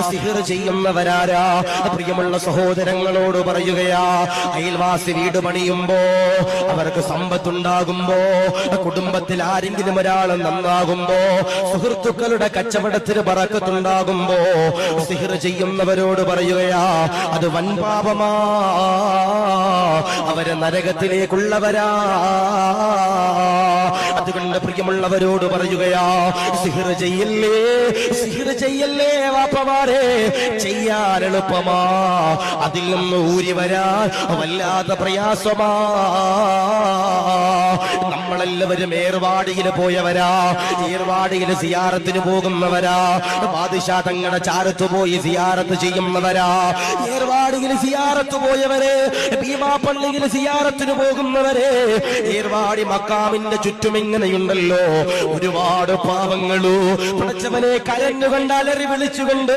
സിഹിർ ചെയ്യുന്നവരാരാ? പ്രിയമുള്ള സഹോദരങ്ങളോട് പറയുകയാ, അയൽവാസി വീട് പണിയുമ്പോ, അവർക്ക് സമ്പത്തുണ്ടാകുമ്പോ, കുടുംബത്തിൽ ആരെങ്കിലും ഒരാൾ നന്നാകുമ്പോ, സുഹൃത്തുക്കളുടെ കച്ചവടത്തിന് ബറക്കത്തുണ്ടാകുമ്പോ സിഹിർ ചെയ്യുന്നവരോട് പറയുകയാ, അത് വൻപാപമാ, അവരെ നരകത്തിലേക്കുള്ളവരാ. അതുകൊണ്ട് പ്രിയമുള്ളവരോട് പറയുകയാ, സിഹിർ ചെയ്യല്ലേ, സിഹിർ ചെയ്യല്ലേ വാപ്പമാരെ. ചെയ്യാൻ എളുപ്പമാ, അതിൽ നിന്ന് ഊരി വരാൻ വല്ലാത്ത പ്രയാസമാ. നമ്മളെല്ലാവരും ഏർവാടിയിൽ പോയവരാ, ഏർവാടിയിൽ സിയാറത്തിന് പോകുന്നവരാ, ബാദിഷാ തങ്ങളുടെ ചാരത്ത് പോയി സിയാറത്ത് ചെയ്യുന്നവരാ. ഏർവാടിയിൽ സിയാറത്ത് പോയവരെ, ഭീമാപ്പള്ളിയിൽ സിയാറത്തിന് പോകുന്നവരെ, ഏർവാടി മക്കാമിന്റെ ചുറ്റും ഇങ്ങനെയുണ്ടല്ലോ ഒരുപാട് പാവങ്ങളോ. പഠിച്ചവനെ കരഞ്ഞുകൊണ്ട് അലറി വിളിച്ചുകൊണ്ട്